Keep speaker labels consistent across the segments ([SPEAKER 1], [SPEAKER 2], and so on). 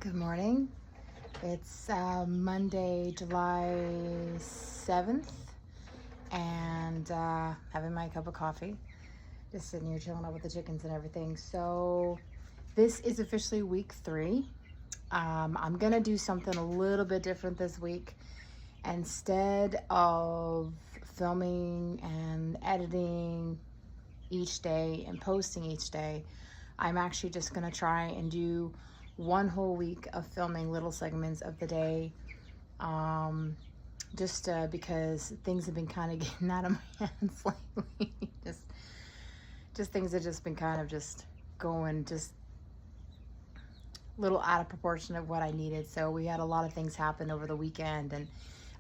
[SPEAKER 1] Good morning. It's Monday, July 7th, and having my cup of coffee. Just sitting here chilling out with the chickens and everything. So this is officially week 3. I'm going to do something a little bit different this week. Instead of filming and editing each day and posting each day, I'm actually just going to try and do one whole week of filming little segments of the day, just because things have been kind of getting out of my hands lately. just things have just been kind of just going just a little out of proportion of what I needed. So we had a lot of things happen over the weekend, and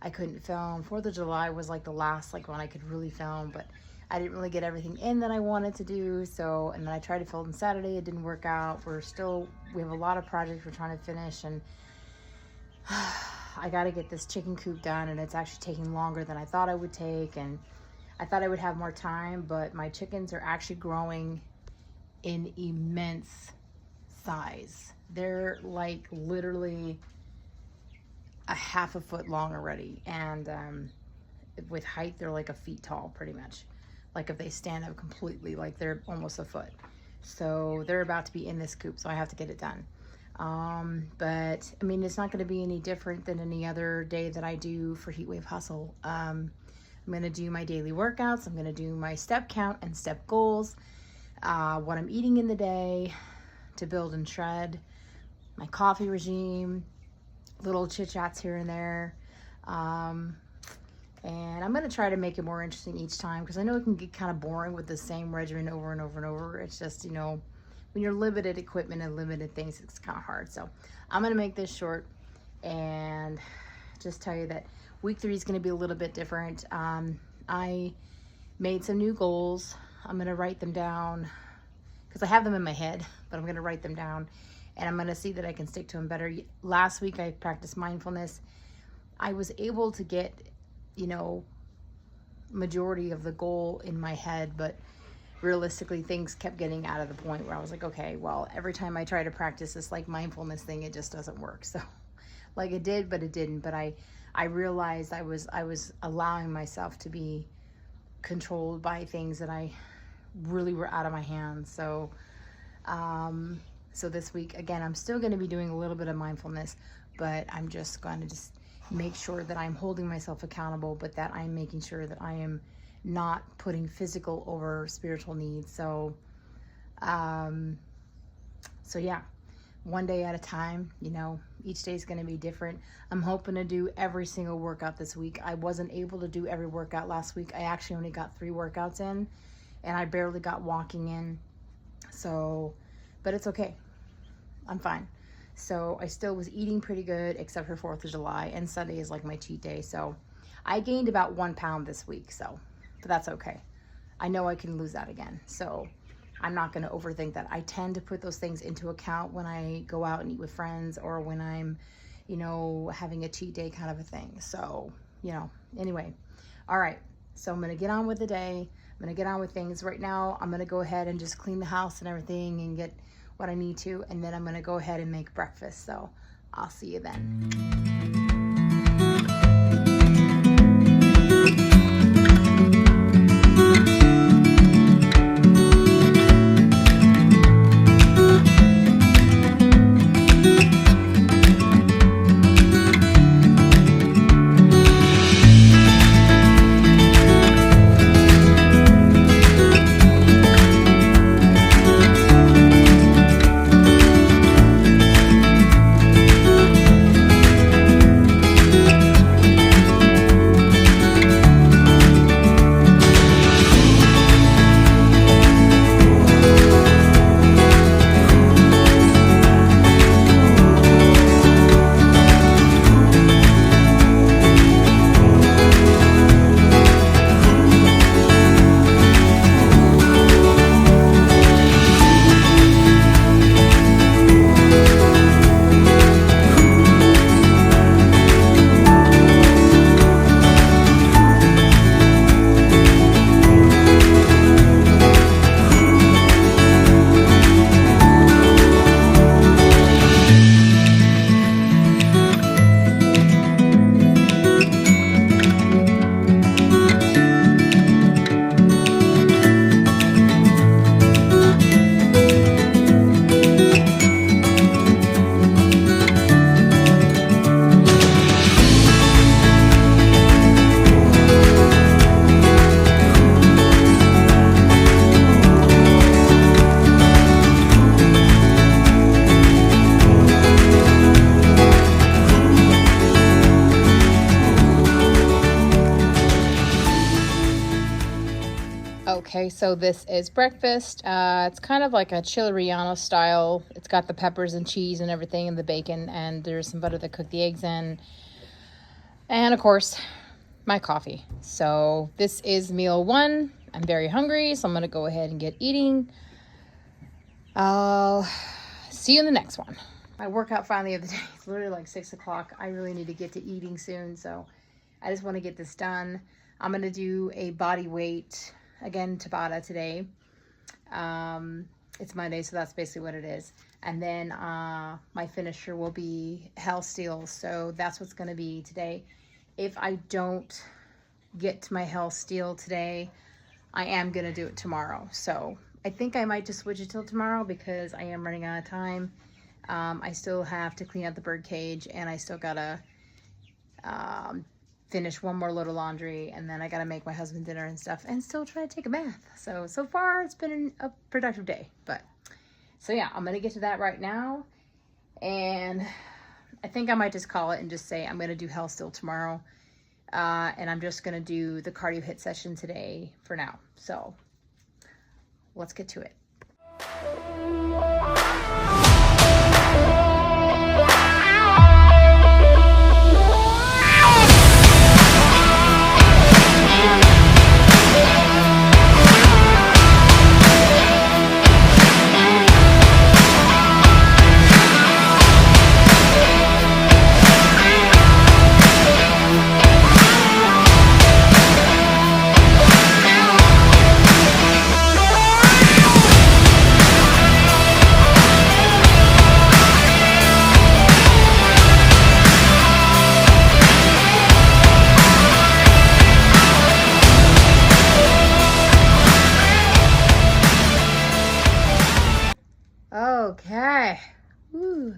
[SPEAKER 1] I couldn't film. 4th of July was like the last when I could really film, but I didn't really get everything in that I wanted to do. So, and then I tried to film on Saturday. It didn't work out. We have a lot of projects we're trying to finish, and I got to get this chicken coop done, and it's actually taking longer than I thought it would take. And I thought I would have more time, but my chickens are actually growing in immense size. They're like literally a half a foot long already. And with height, they're like a feet tall pretty much. Like if they stand up completely, like they're almost a foot. So they're about to be in this coop, so I have to get it done. But I mean, it's not going to be any different than any other day that I do for Heatwave Hustle. I'm going to do my daily workouts. I'm going to do my step count and step goals, what I'm eating in the day to build and shred, my coffee regime, little chit chats here and there. And I'm going to try to make it more interesting each time, because I know it can get kind of boring with the same regimen over and over and over. It's just, you know, when you're limited equipment and limited things, it's kind of hard. So I'm going to make this short and just tell you that week 3 is going to be a little bit different. I made some new goals. I'm going to write them down because I have them in my head, but I'm going to write them down, and I'm going to see that I can stick to them better. Last week I practiced mindfulness. I was able to get, you know, majority of the goal in my head, but realistically things kept getting out of the point where I was like, okay, well, every time I try to practice this like mindfulness thing, it just doesn't work. So like it did, but it didn't. But I realized I was allowing myself to be controlled by things that I really were out of my hands. So so this week, again, I'm still going to be doing a little bit of mindfulness, but I'm just going to make sure that I'm holding myself accountable, but that I'm making sure that I am not putting physical over spiritual needs. So, so yeah, one day at a time, you know, each day is going to be different. I'm hoping to do every single workout this week. I wasn't able to do every workout last week. I actually only got 3 workouts in, and I barely got walking in. So, but it's okay. I'm fine. So I still was eating pretty good, except for 4th of July, and Sunday is like my cheat day. So I gained about 1 pound this week, but that's okay. I know I can lose that again. So I'm not going to overthink that. I tend to put those things into account when I go out and eat with friends, or when I'm, you know, having a cheat day kind of a thing. So, you know, anyway. All right. So I'm going to get on with the day. I'm going to get on with things. Right now, I'm going to go ahead and just clean the house and everything and get what I need to, and then I'm going to go ahead and make breakfast. So I'll see you then. Okay, so this is breakfast. It's kind of like a chili relleno style. It's got the peppers and cheese and everything and the bacon, and there's some butter to cook the eggs in. And of course, my coffee. So this is meal one. I'm very hungry, so I'm going to go ahead and get eating. I'll see you in the next one. My workout finally of the day. It's literally like 6 o'clock. I really need to get to eating soon, so I just want to get this done. I'm going to do a body weight, again, Tabata today. It's Monday, so that's basically what it is. And then my finisher will be hell steel, so that's what's going to be today. If I don't get to my hell steel today, I am going to do it tomorrow. So I think I might just switch it till tomorrow because I am running out of time. I still have to clean out the bird cage, and I still got to finish one more load of laundry, and then I gotta make my husband dinner and stuff, and still try to take a bath. So far it's been a productive day. But so yeah, I'm gonna get to that right now, and I think I might just call it and just say I'm gonna do hell still tomorrow, and I'm just gonna do the cardio hit session today for now. So let's get to it. Okay. Woo.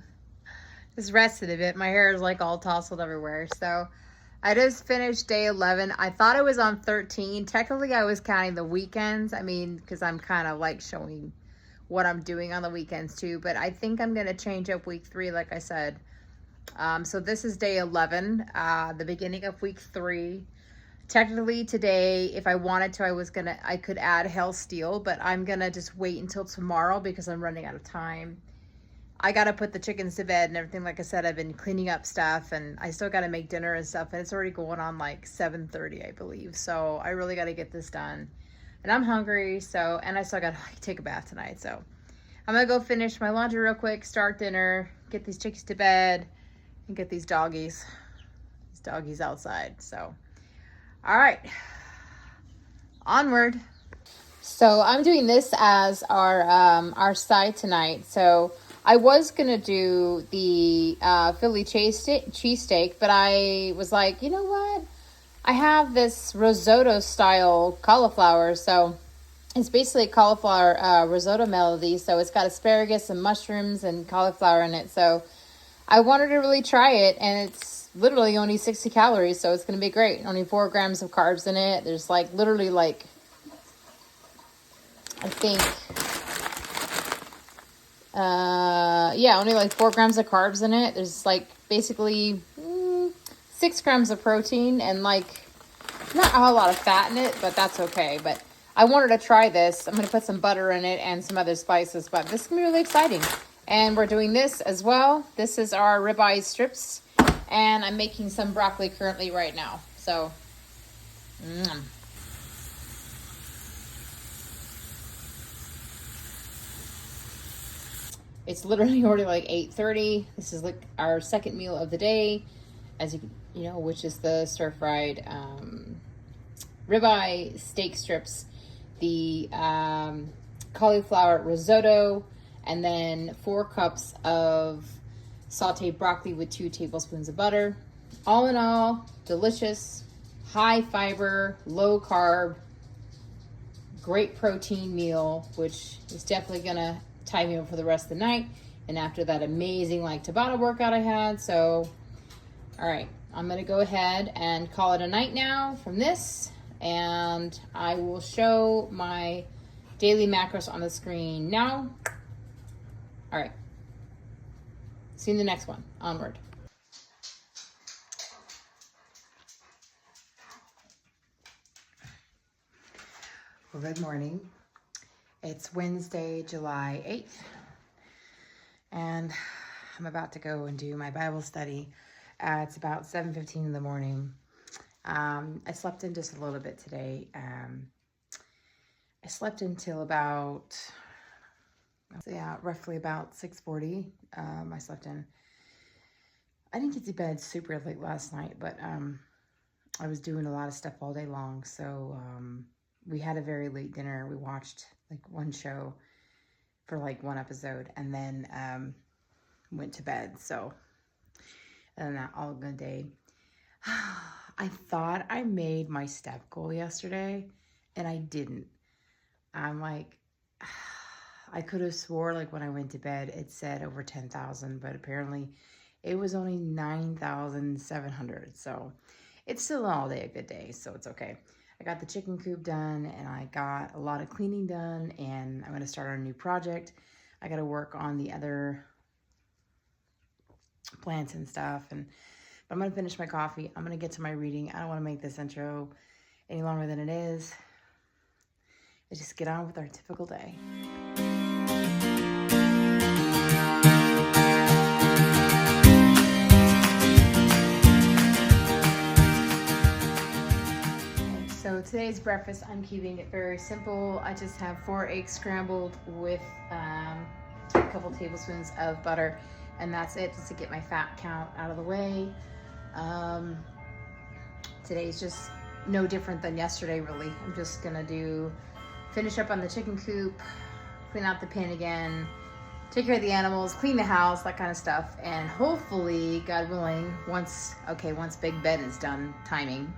[SPEAKER 1] Just rested a bit. My hair is like all tousled everywhere. So I just finished day 11. I thought it was on 13. Technically, I was counting the weekends. I mean, because I'm kind of like showing what I'm doing on the weekends too. But I think I'm going to change up week 3, like I said. So this is day 11, the beginning of week 3. Technically today, if I wanted to, I could add hell steel, but I'm gonna just wait until tomorrow because I'm running out of time. I gotta put the chickens to bed and everything. Like I said, I've been cleaning up stuff, and I still gotta make dinner and stuff, and it's already going on like 7:30, I believe. So I really gotta get this done, and I'm hungry. So, and I still gotta take a bath tonight. So I'm gonna go finish my laundry real quick, start dinner, get these chickens to bed, and get these doggies outside. So. All right, onward. So I'm doing this as our side tonight. So I was gonna do the Philly cheesesteak, but I was like, you know what? I have this risotto style cauliflower. So it's basically a cauliflower risotto melody. So it's got asparagus and mushrooms and cauliflower in it. So I wanted to really try it, and it's literally only 60 calories, so it's going to be great. Only 4 grams of carbs in it. There's like literally like, I think, only like 4 grams of carbs in it. There's like basically 6 grams of protein and like not a whole lot of fat in it, but that's okay. But I wanted to try this. I'm going to put some butter in it and some other spices, but this is going to be really exciting. And we're doing this as well. This is our ribeye strips. And I'm making some broccoli currently right now. So, it's literally already like 8:30. This is like our second meal of the day, as you know, which is the stir-fried ribeye steak strips, the cauliflower risotto, and then 4 cups of sauteed broccoli with 2 tablespoons of butter. All in all, delicious, high fiber, low carb, great protein meal, which is definitely gonna tie me over for the rest of the night. And after that amazing like Tabata workout I had. So, all right, I'm gonna go ahead and call it a night now from this, and I will show my daily macros on the screen now. All right. See you in the next one. Onward. Well, good morning. It's Wednesday, July 8th, and I'm about to go and do my Bible study. It's about 7:15 in the morning. I slept in just a little bit today. I slept until about, roughly about 6:40. I slept in. I didn't get to bed super late last night, but I was doing a lot of stuff all day long, so we had a very late dinner. We watched like one show for like one episode and then went to bed. So other than that, all good day. I thought I made my step goal yesterday and I didn't. I'm like, I could have swore like when I went to bed it said over 10,000, but apparently it was only 9,700. So it's still all day a good day, so it's okay. I got the chicken coop done and I got a lot of cleaning done, and I'm going to start on a new project. I got to work on the other plants and stuff, but I'm going to finish my coffee. I'm going to get to my reading. I don't want to make this intro any longer than it is. Let's just get on with our typical day. So today's breakfast, I'm keeping it very simple. I just have 4 eggs scrambled with a couple tablespoons of butter, and that's it, just to get my fat count out of the way. Today's just no different than yesterday, really. I'm just gonna finish up on the chicken coop, clean out the pen again, take care of the animals, clean the house, that kind of stuff, and hopefully, God willing, once Big Ben is done timing,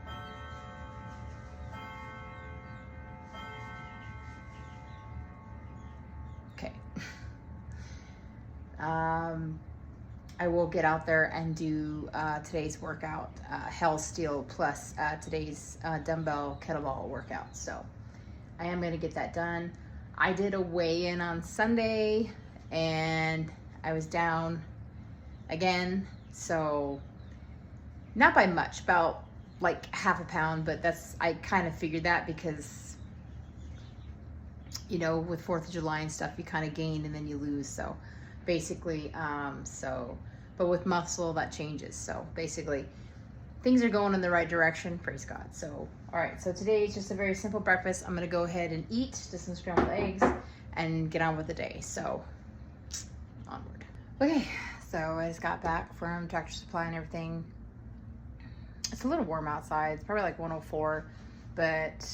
[SPEAKER 1] I will get out there and do today's workout, Hell Steel plus today's dumbbell kettlebell workout. So I am going to get that done. I did a weigh-in on Sunday and I was down again. So not by much, about like half a pound, but I kind of figured that because, you know, with 4th of July and stuff, you kind of gain and then you lose. So basically, but with muscle that changes. So basically things are going in the right direction, praise God. So, all right, so today is just a very simple breakfast. I'm gonna go ahead and eat just some scrambled eggs and get on with the day. So onward. Okay, so I just got back from Tractor Supply and everything. It's a little warm outside. It's probably like 104, but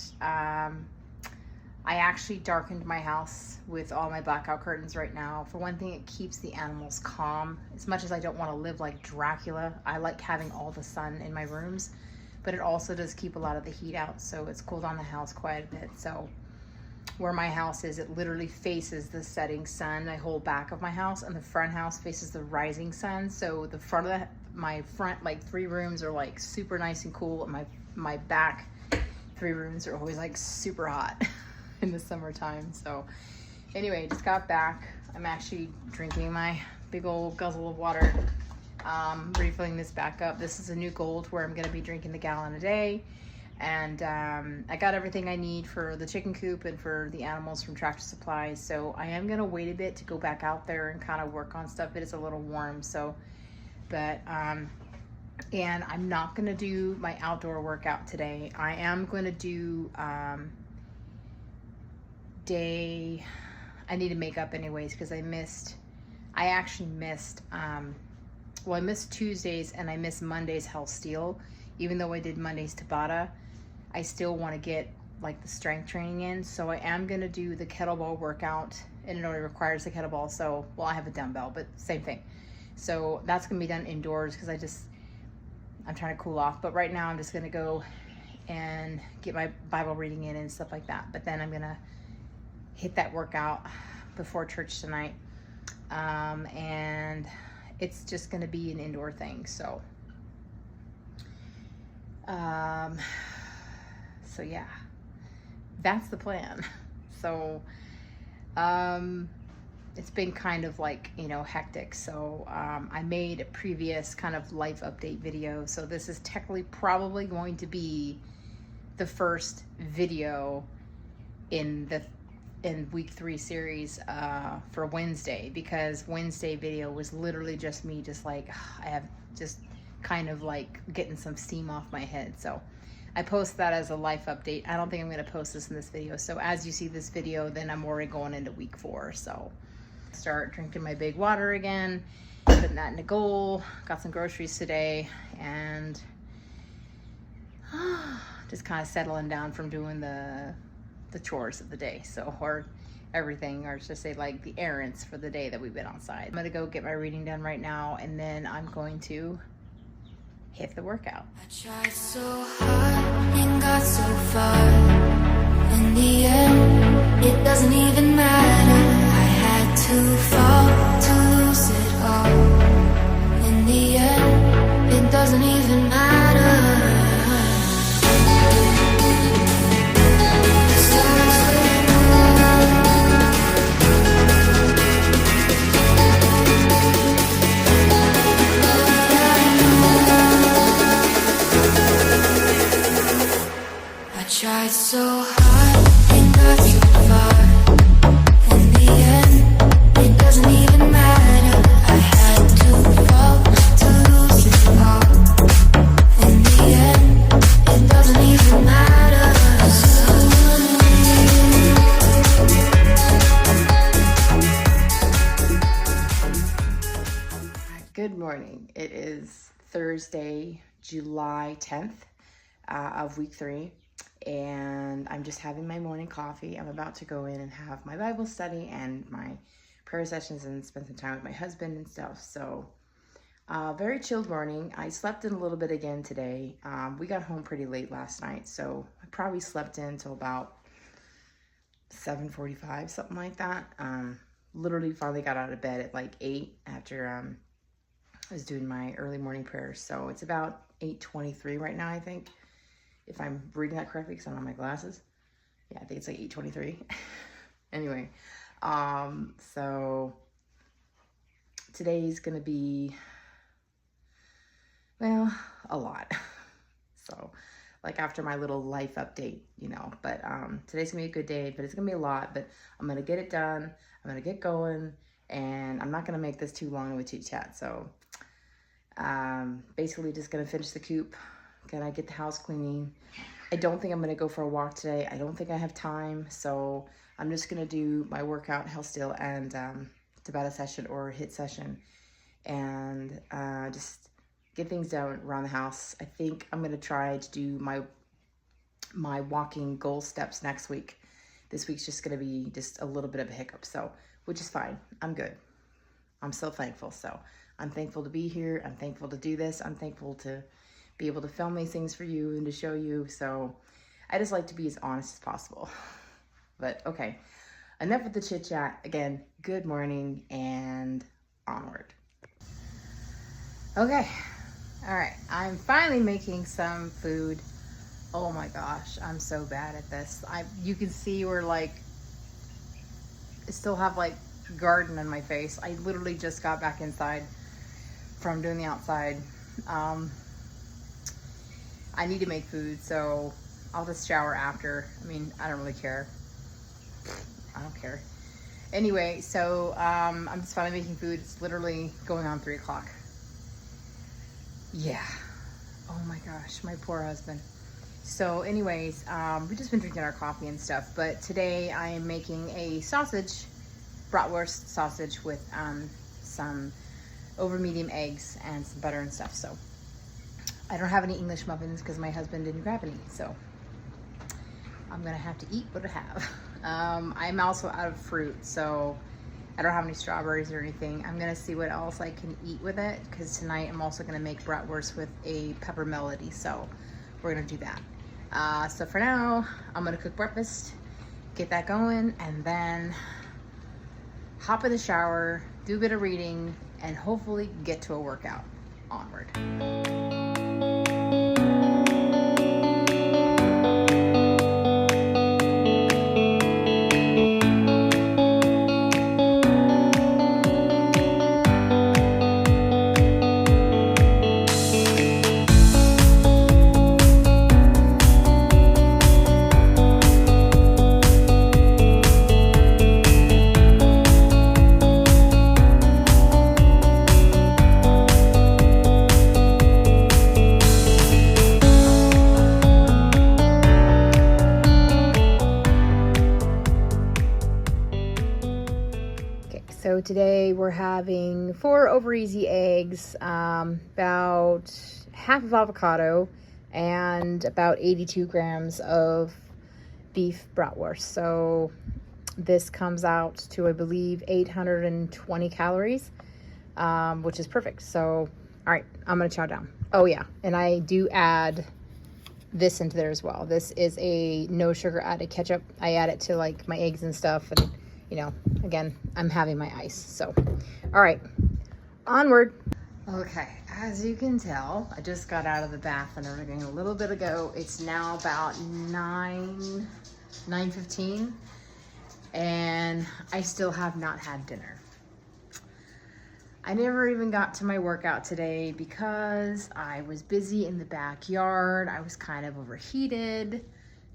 [SPEAKER 1] I actually darkened my house with all my blackout curtains right now. For one thing, it keeps the animals calm. As much as I don't want to live like Dracula, I like having all the sun in my rooms, but it also does keep a lot of the heat out, so it's cooled down the house quite a bit. So where my house is, it literally faces the setting sun. My whole back of my house and the front house faces the rising sun. So the front of my front like 3 rooms are like super nice and cool, and my back 3 rooms are always like super hot in the summertime. So anyway, just got back. I'm actually drinking my big old guzzle of water, refilling this back up. This is a new goal where I'm going to be drinking the gallon a day, and I got everything I need for the chicken coop and for the animals from Tractor Supply. So I am going to wait a bit to go back out there and kind of work on stuff. It is a little warm, so but and I'm not going to do my outdoor workout today. I am going to do I need to make up anyways, because I missed Tuesdays and I missed Monday's Hell Steel. Even though I did Monday's Tabata, I still want to get like the strength training in. So I am going to do the kettlebell workout, and it only requires the kettlebell. So, well, I have a dumbbell, but same thing. So that's going to be done indoors because I'm trying to cool off. But right now I'm just going to go and get my Bible reading in and stuff like that. But then I'm going to hit that workout before church tonight, and it's just going to be an indoor thing. So yeah, that's the plan. So it's been kind of like, you know, hectic. So I made a previous kind of life update video, so this is technically probably going to be the first video in week 3 series for Wednesday, because Wednesday video was literally just me just like I have just kind of like getting some steam off my head. So I post that as a life update. I don't think I'm going to post this in this video. So as you see this video, then I'm already going into week 4. So start drinking my big water again, putting that in a goal. Got some groceries today, and just kind of settling down from doing the chores of the day. So, or everything, or just say like the errands for the day that we've been outside. I'm gonna go get my reading done right now, and then I'm going to hit the workout.
[SPEAKER 2] I tried so hard and got so far. In the end, it doesn't even matter. I had to fall to lose it all. In the end, it doesn't even matter. Tried so hard and got so far. In the end, it doesn't even matter. I had to fall to lose it all. In the end, it doesn't even matter.
[SPEAKER 1] Good morning. It is Thursday, July 10th of week 3. And I'm just having my morning coffee. I'm about to go in and have my Bible study and my prayer sessions and spend some time with my husband and stuff. So very chilled morning. I slept in a little bit again today. We got home pretty late last night, so I probably slept in till about 7:45, something like that. Literally finally got out of bed at like 8 after I was doing my early morning prayers. So it's about 8:23 right now, I think, if I'm reading that correctly, because I don't have my glasses. Yeah, I think it's like 8:23. Anyway, so today's gonna be, well, a lot. So like after my little life update, you know, but today's gonna be a good day, but it's gonna be a lot, but I'm gonna get it done. I'm gonna get going, and I'm not gonna make this too long of a chit chat. So basically just gonna finish the coop. Gonna get the house cleaning. I don't think I'm gonna go for a walk today. I don't think I have time, so I'm just gonna do my workout, held still, and Tabata session or hit session, and just get things done around the house. I think I'm gonna try to do my walking goal steps next week. This week's just gonna be just a little bit of a hiccup, so which is fine. I'm good. I'm so thankful. So I'm thankful to be here. I'm thankful to do this. I'm thankful to be able to film these things for you and to show you. So I just like to be as honest as possible. But okay, enough with the chit chat. Again, good morning and onward. Okay, all right, I'm finally making some food. Oh my gosh, I'm so bad at this. You can see where like I still have like garden on my face. I literally just got back inside from doing the outside. I need to make food, so I'll just shower after. I mean, I don't really care. I don't care. Anyway, so I'm just finally making food. It's literally going on 3 o'clock. Yeah. Oh my gosh, my poor husband. So anyways, we've just been drinking our coffee and stuff, but today I am making a sausage, bratwurst sausage with some over medium eggs and some butter and stuff. So I don't have any English muffins because my husband didn't grab any, so I'm gonna have to eat what I have. I'm also out of fruit, so I don't have any strawberries or anything. I'm gonna see what else I can eat with it, because tonight I'm also gonna make bratwurst with a pepper melody, so we're gonna do that. So for now, I'm gonna cook breakfast, get that going, and then hop in the shower, do a bit of reading, and hopefully get to a workout. Onward. So today we're having 4 over easy eggs, about half of avocado, and about 82 grams of beef bratwurst. So this comes out to, I believe, 820 calories, which is perfect. So, all right, I'm gonna chow down. Oh yeah, and I do add this into there as well. This is a no sugar added ketchup. I add it to like my eggs and stuff, and you know, again, I'm having my ice. So, all right, onward. Okay, as you can tell, I just got out of the bath and everything a little bit ago. It's now about 9:15, and I still have not had dinner. I never even got to my workout today because I was busy in the backyard. I was kind of overheated.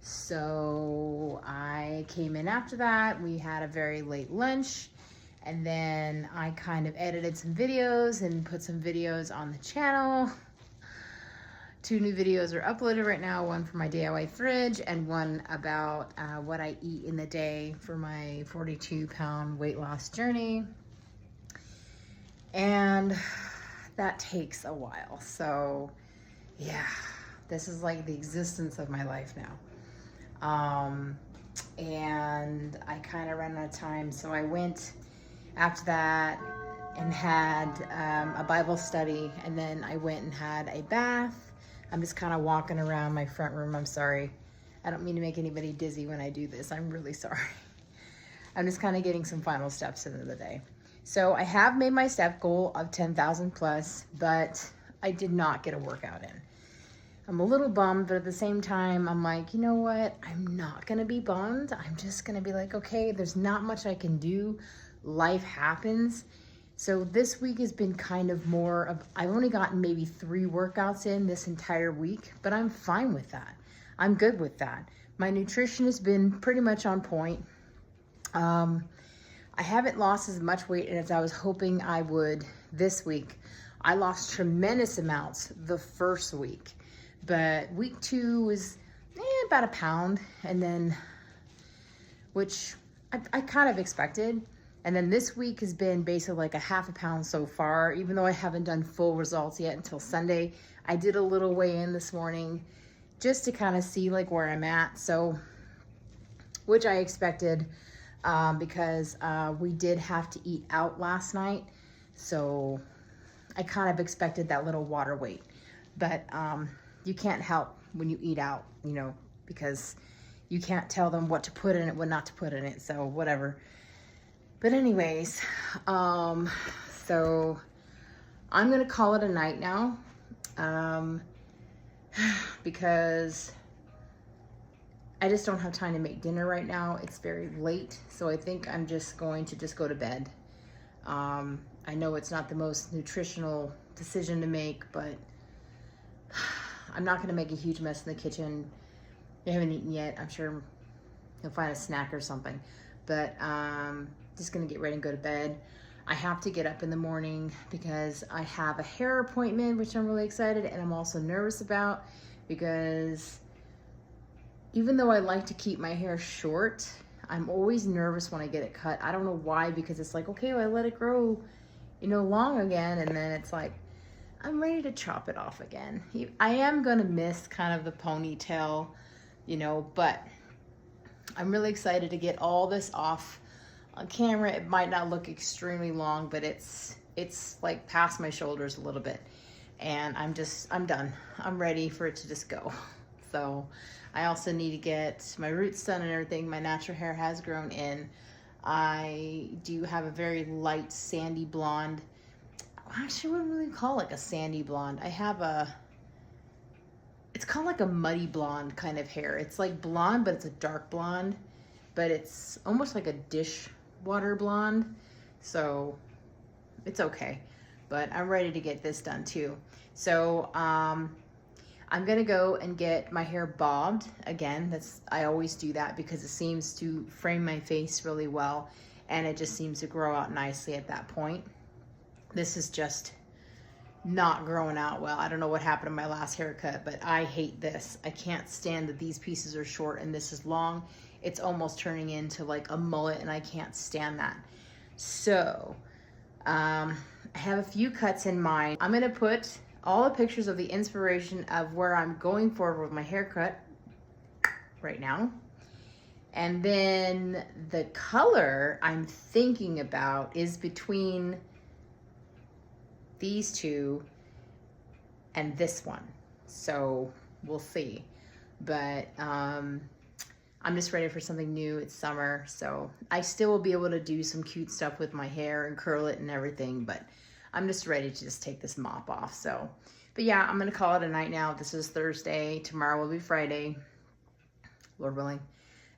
[SPEAKER 1] So I came in after that. We had a very late lunch, and then I kind of edited some videos and put some videos on the channel. 2 new videos are uploaded right now, one for my DIY fridge and one about what I eat in the day for my 42-pound weight loss journey. And that takes a while. So yeah, this is like the existence of my life now. And I kind of ran out of time. So I went after that and had a Bible study, and then I went and had a bath. I'm just kind of walking around my front room. I'm sorry. I don't mean to make anybody dizzy when I do this. I'm really sorry. I'm just kind of getting some final steps into the day. So I have made my step goal of 10,000 plus, but I did not get a workout in. I'm a little bummed, but at the same time, I'm like, you know what? I'm not gonna be bummed. I'm just gonna be like, okay, there's not much I can do. Life happens. So this week has been kind of more of, I've only gotten maybe 3 workouts in this entire week, but I'm fine with that. I'm good with that. My nutrition has been pretty much on point. I haven't lost as much weight as I was hoping I would this week. I lost tremendous amounts the first week, but week 2 was about a pound, and then, which I kind of expected. And then this week has been basically like a half a pound so far, even though I haven't done full results yet until Sunday. I did a little weigh in this morning just to kind of see like where I'm at. So, which I expected. Because we did have to eat out last night. So I kind of expected that little water weight. But you can't help when you eat out, you know, because you can't tell them what to put in it, what not to put in it. So whatever. But anyways, so I'm going to call it a night now. Because I just don't have time to make dinner right now. It's very late, so I think I'm just going to go to bed. I know it's not the most nutritional decision to make, but I'm not gonna make a huge mess in the kitchen. You haven't eaten yet. I'm sure you'll find a snack or something, but just gonna get ready and go to bed. I have to get up in the morning because I have a hair appointment, which I'm really excited, and I'm also nervous about, because even though I like to keep my hair short, I'm always nervous when I get it cut. I don't know why, because it's like, okay, well, I let it grow, you know, long again, and then it's like, I'm ready to chop it off again. I am gonna miss kind of the ponytail, you know, but I'm really excited to get all this off. On camera, it might not look extremely long, but it's like past my shoulders a little bit. And I'm done. I'm ready for it to just go. So I also need to get my roots done and everything. My natural hair has grown in. I do have a very light sandy blonde. Actually, I wouldn't really call it like a sandy blonde. I have it's called like a muddy blonde kind of hair. It's like blonde, but it's a dark blonde, but it's almost like a dishwater blonde. So it's okay, but I'm ready to get this done too. So, I'm gonna go and get my hair bobbed again. I always do that because it seems to frame my face really well, and it just seems to grow out nicely at that point. This is just not growing out well. I don't know what happened to my last haircut, but I hate this. I can't stand that these pieces are short and this is long. It's almost turning into like a mullet, and I can't stand that. So, I have a few cuts in mind. I'm gonna put all the pictures of the inspiration of where I'm going forward with my haircut right now. And then the color I'm thinking about is between these two and this one. So we'll see. But I'm just ready for something new. It's summer, so I still will be able to do some cute stuff with my hair and curl it and everything, but I'm just ready to just take this mop off. So, but yeah, I'm gonna call it a night now. This is Thursday. Tomorrow will be Friday, Lord willing.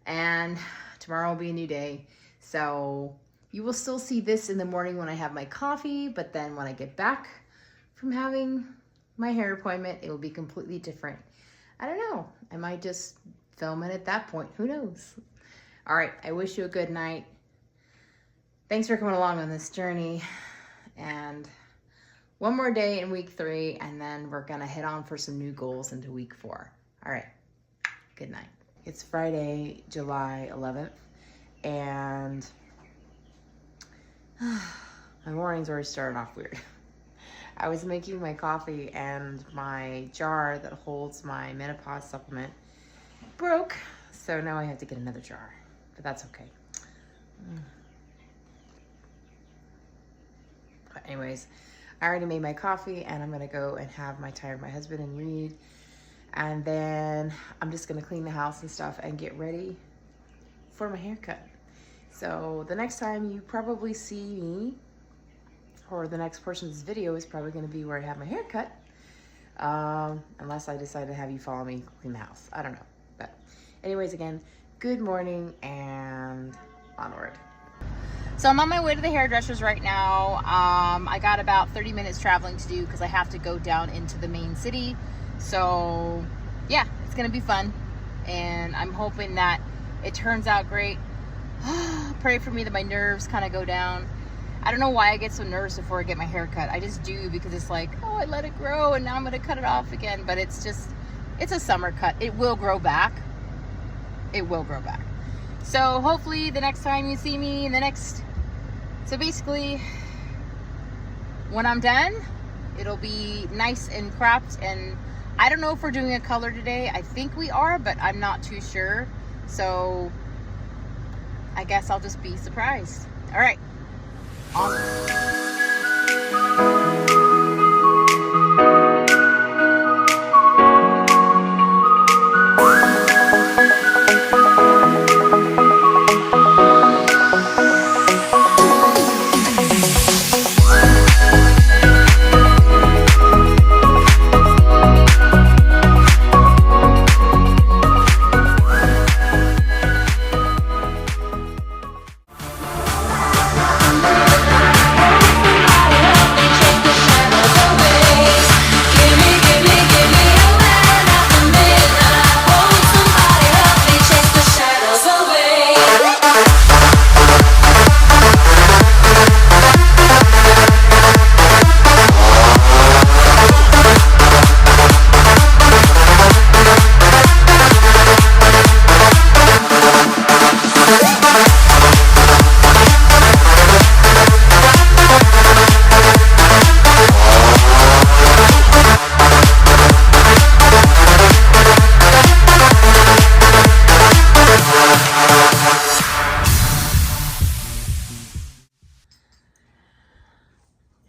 [SPEAKER 1] And tomorrow will be a new day. So you will still see this in the morning when I have my coffee, but then when I get back from having my hair appointment, it will be completely different. I don't know. I might just film it at that point. Who knows? All right. I wish you a good night. Thanks for coming along on this journey. And one more day in week 3, and then we're going to head on for some new goals into week 4. All right. Good night. It's Friday, July 11th, and my morning's already started off weird. I was making my coffee and my jar that holds my menopause supplement broke, so now I have to get another jar, but that's okay. But anyways, I already made my coffee, and I'm gonna go and have my time with my husband and read. And then I'm just gonna clean the house and stuff and get ready for my haircut. So the next time you probably see me, or the next portion of this video is probably gonna be where I have my haircut. Unless I decide to have you follow me clean the house. I don't know. But anyways, again, good morning and onward. So I'm on my way to the hairdresser's right now. I got about 30 minutes traveling to do because I have to go down into the main city. So yeah, it's gonna be fun, and I'm hoping that it turns out great. Pray for me that my nerves kind of go down. I don't know why I get so nervous before I get my hair cut. I just do, because it's like, oh, I let it grow and now I'm gonna cut it off again. But it's just, it's a summer cut. It will grow back. It will grow back. So hopefully the next time you see me in the next, so basically when I'm done, it'll be nice and cropped. And I don't know if we're doing a color today. I think we are, but I'm not too sure. So I guess I'll just be surprised. All right.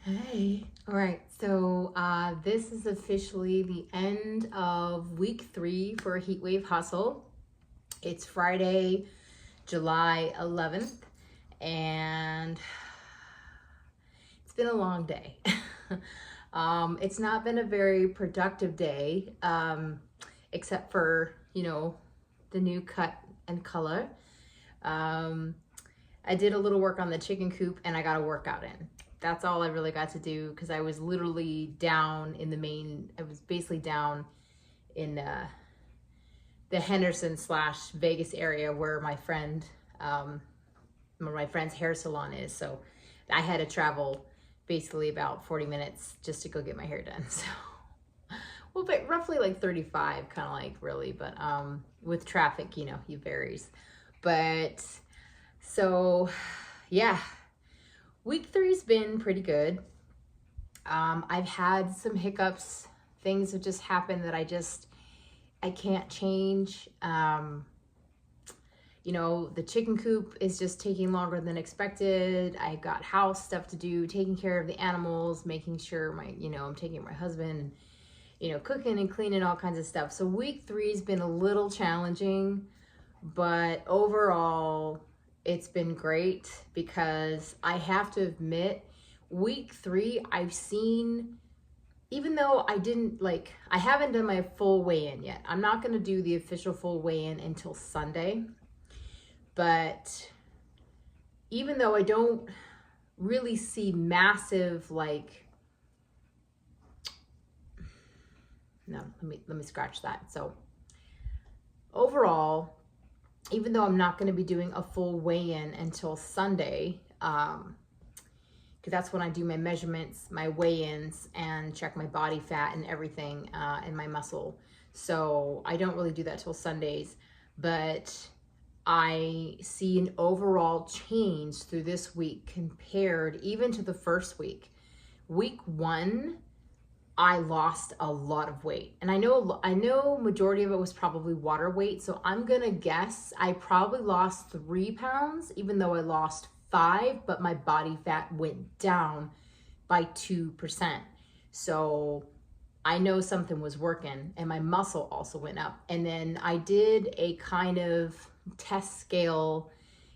[SPEAKER 1] Hey. All right, so this is officially the end of week 3 for Heatwave Hustle. It's Friday, July 11th, and it's been a long day. It's not been a very productive day, except for, you know, the new cut and color. I did a little work on the chicken coop, and I got a workout in. That's all I really got to do, because I was literally down in the main, I was basically down in the Henderson / Vegas area where my friend's hair salon is. So I had to travel basically about 40 minutes just to go get my hair done. So, well, but roughly like 35, kind of like really, but with traffic, you know, it varies. But so, yeah. Week 3's been pretty good. I've had some hiccups. Things have just happened that I can't change. You know, the chicken coop is just taking longer than expected. I've got house stuff to do, taking care of the animals, making sure I'm taking my husband, cooking and cleaning, all kinds of stuff. So week 3's been a little challenging, but overall it's been great, because I have to admit, week 3, I've seen, even though I haven't done my full weigh-in yet. I'm not going to do the official full weigh-in until Sunday. But even though I don't really see massive, let me scratch that. So overall, even though I'm not going to be doing a full weigh-in until Sunday, because that's when I do my measurements, my weigh-ins, and check my body fat and everything, and my muscle. So I don't really do that till Sundays, but I see an overall change through this week compared even to the first week. Week 1, I lost a lot of weight, and I know majority of it was probably water weight. So I'm gonna guess I probably lost 3 pounds, even though I lost 5, but my body fat went down by 2%. So I know something was working, and my muscle also went up. And then I did a kind of test scale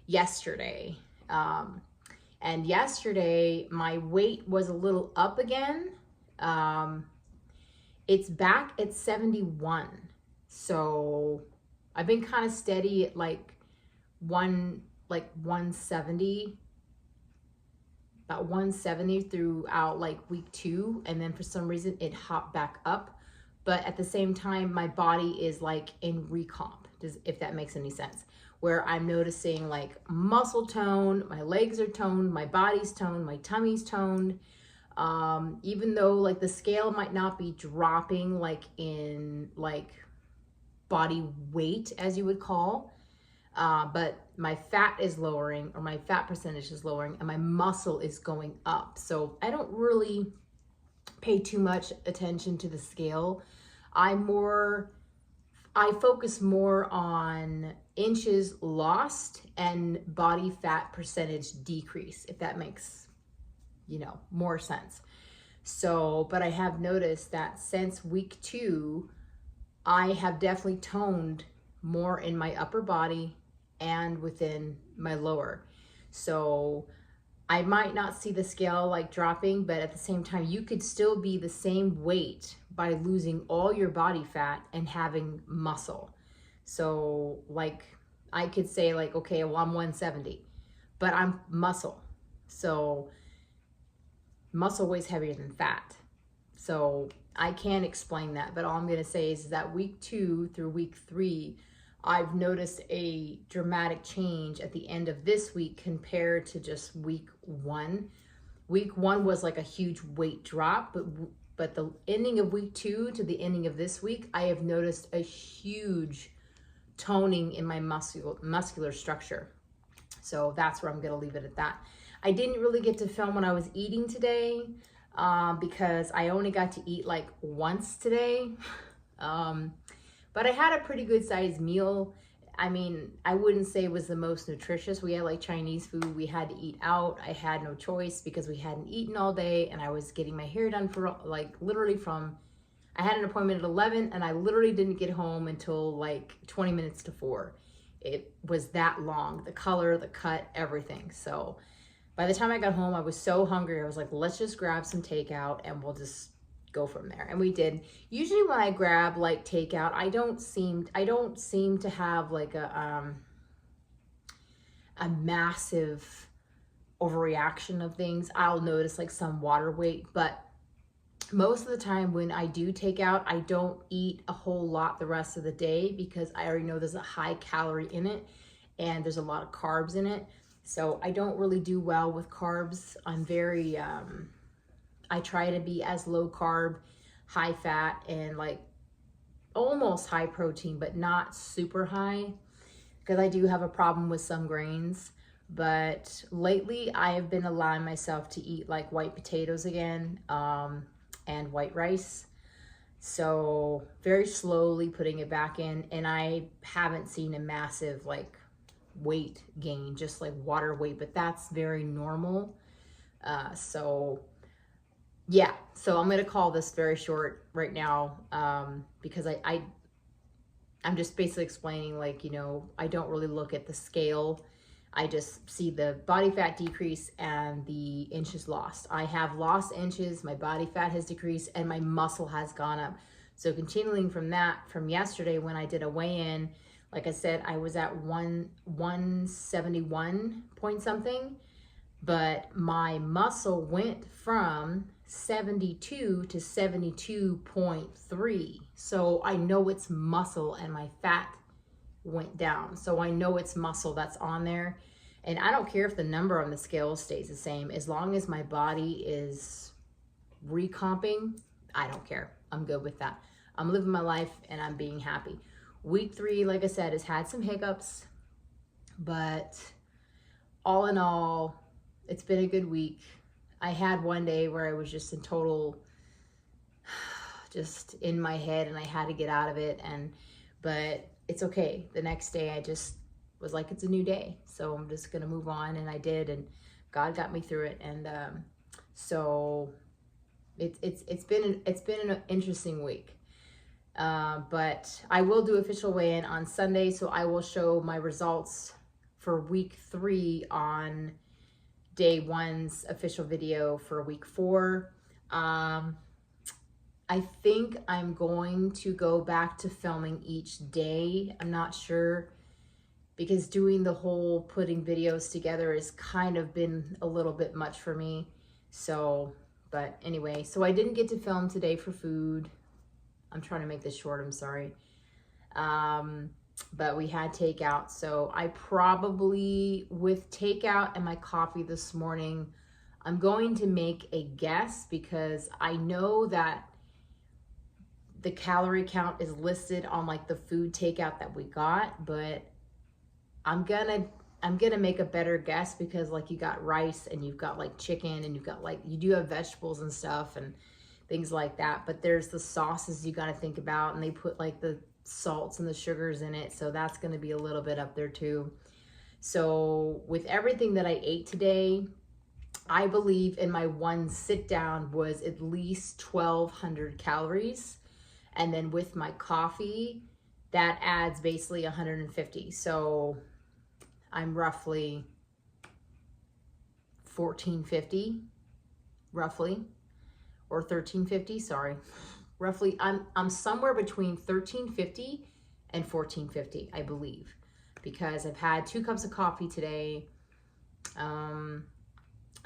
[SPEAKER 1] yesterday, and yesterday my weight was a little up again. It's back at 71, so I've been kind of steady at 170, about 170 throughout week 2, and then for some reason it hopped back up. But at the same time, my body is in recomp, if that makes any sense, where I'm noticing muscle tone, my legs are toned, my body's toned, my tummy's toned. Even though the scale might not be dropping in body weight, as you would call, but my fat is lowering, or my fat percentage is lowering, and my muscle is going up. So I don't really pay too much attention to the scale. I focus more on inches lost and body fat percentage decrease, if that makes more sense. So, but I have noticed that since week 2, I have definitely toned more in my upper body and within my lower. So I might not see the scale dropping, but at the same time, you could still be the same weight by losing all your body fat and having muscle. So I could say okay, well, I'm 170, but I'm muscle. So muscle weighs heavier than fat. So I can't explain that, but all I'm gonna say is that week 2 through week 3, I've noticed a dramatic change at the end of this week compared to just week 1. Week 1 was a huge weight drop, but the ending of week 2 to the ending of this week, I have noticed a huge toning in my muscular structure. So that's where I'm gonna leave it at that. I didn't really get to film when I was eating today, because I only got to eat once today. But I had a pretty good sized meal. I mean, I wouldn't say it was the most nutritious. We had Chinese food. We had to eat out. I had no choice because we hadn't eaten all day, and I was getting my hair done for literally I had an appointment at 11, and I literally didn't get home until 20 minutes to 4. It was that long, the color, the cut, everything. So by the time I got home, I was so hungry. I was like, let's just grab some takeout and we'll just go from there. And we did. Usually when I grab takeout, I don't seem to have a massive overreaction of things. I'll notice some water weight, but most of the time when I do take out, I don't eat a whole lot the rest of the day, because I already know there's a high calorie in it and there's a lot of carbs in it. So I don't really do well with carbs. I'm very, I try to be as low carb, high fat, and almost high protein, but not super high, because I do have a problem with some grains. But lately I have been allowing myself to eat like white potatoes again, and white rice. So very slowly putting it back in, and I haven't seen a massive like weight gain, just like water weight, but that's very normal. So yeah, so I'm gonna call this very short right now, because I'm just basically explaining, like, you know, I don't really look at the scale. I just see the body fat decrease and the inches lost. I have lost inches, my body fat has decreased, and my muscle has gone up. So continuing from that, from yesterday when I did a weigh-in, like I said, I was at 171 point something, but my muscle went from 72 to 72.3. So I know it's muscle, and my fat went down. So I know it's muscle that's on there. And I don't care if the number on the scale stays the same. As long as my body is recomping, I don't care. I'm good with that. I'm living my life and I'm being happy. Week 3, like I said, has had some hiccups, but all in all, it's been a good week. I had one day where I was just in total, just in my head, and I had to get out of it. But it's okay. The next day I just was like, it's a new day, so I'm just gonna move on, and I did, and God got me through it. And so it's been an interesting week. But I will do official weigh-in on Sunday, so I will show my results for week 3 on day 1's official video for week 4. I think I'm going to go back to filming each day. I'm not sure, because doing the whole putting videos together has kind of been a little bit much for me. So, but anyway, so I didn't get to film today for food. I'm trying to make this short, I'm sorry. But we had takeout. So I probably, with takeout and my coffee this morning, I'm going to make a guess, because I know that the calorie count is listed on like the food takeout that we got, but I'm gonna make a better guess, because like you got rice and you've got like chicken and you've got like, you do have vegetables and stuff and things like that, but there's the sauces you got to think about, and they put like the salts and the sugars in it, so that's going to be a little bit up there too. So with everything that I ate today, I believe in my one sit down was at least 1,200 calories. And then with my coffee, that adds basically 150. So I'm roughly 1,450, roughly, or 1,350, sorry. Roughly, I'm somewhere between 1,350 and 1,450, I believe, because I've had 2 cups of coffee today. And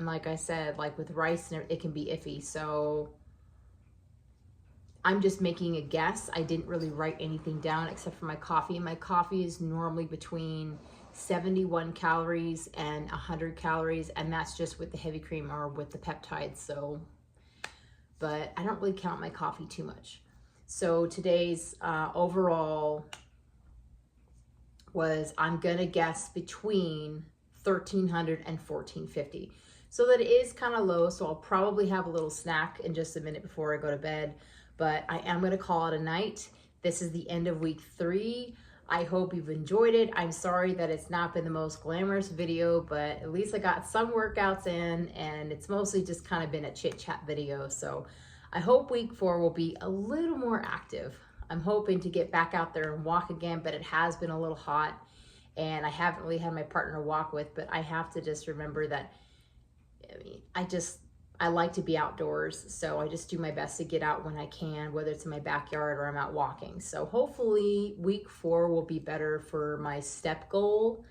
[SPEAKER 1] like I said, like with rice, it can be iffy. So I'm just making a guess. I didn't really write anything down except for my coffee. My coffee is normally between 71 calories and 100 calories, and that's just with the heavy cream or with the peptides. So, but I don't really count my coffee too much. So today's overall was, I'm gonna guess between 1,300 and 1,450. So that is kind of low. So I'll probably have a little snack in just a minute before I go to bed. But I am going to call it a night. This is the end of week 3. I hope you've enjoyed it. I'm sorry that it's not been the most glamorous video, but at least I got some workouts in, and it's mostly just kind of been a chit chat video. So I hope week 4 will be a little more active. I'm hoping to get back out there and walk again, but it has been a little hot, and I haven't really had my partner to walk with, but I have to just remember that, I mean, I like to be outdoors, so I just do my best to get out when I can, whether it's in my backyard or I'm out walking. So hopefully week 4 will be better for my step goal,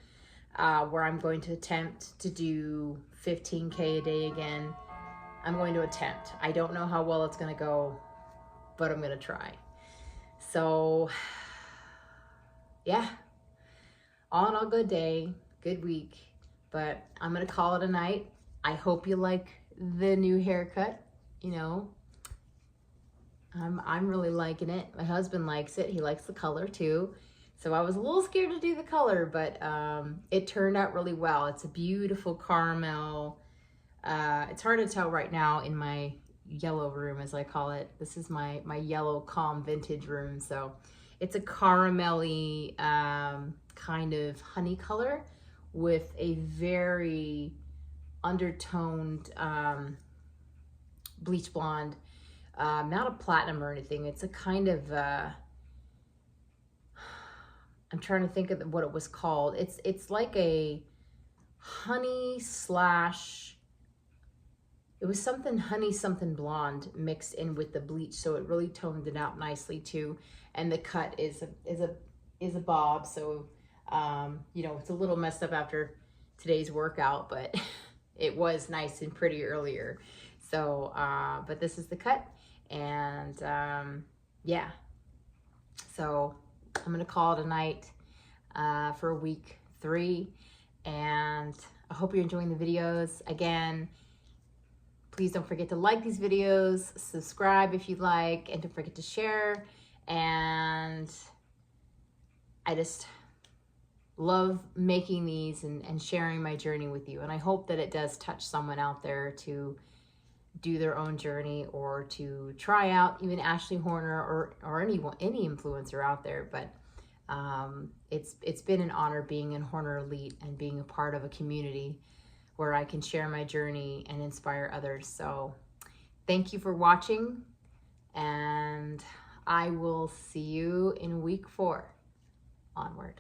[SPEAKER 1] where I'm going to attempt to do 15K a day again. I'm going to attempt. I don't know how well it's going to go, but I'm going to try. So yeah, all in all, good day, good week, but I'm going to call it a night. I hope you like the new haircut. You know, I'm really liking it. My husband likes it. He likes the color too. So I was a little scared to do the color, but it turned out really well. It's a beautiful caramel. It's hard to tell right now in my yellow room, as I call it. This is my yellow calm vintage room. So it's a caramelly kind of honey color with a very undertoned bleach blonde. Not a platinum or anything. It's a kind of I'm trying to think of what it was called. It's like a honey slash, it was something honey something blonde mixed in with the bleach, so it really toned it out nicely too. And the cut is a bob, so you know, it's a little messed up after today's workout, but it was nice and pretty earlier. So but this is the cut, and yeah, so I'm gonna call it a night for week 3, and I hope you're enjoying the videos. Again, please don't forget to like these videos, subscribe if you like, and don't forget to share. And I just love making these and sharing my journey with you, and I hope that it does touch someone out there to do their own journey, or to try out even Ashley Horner or any influencer out there. But it's been an honor being in Horner Elite and being a part of a community where I can share my journey and inspire others. So thank you for watching, and I will see you in week 4. Onward.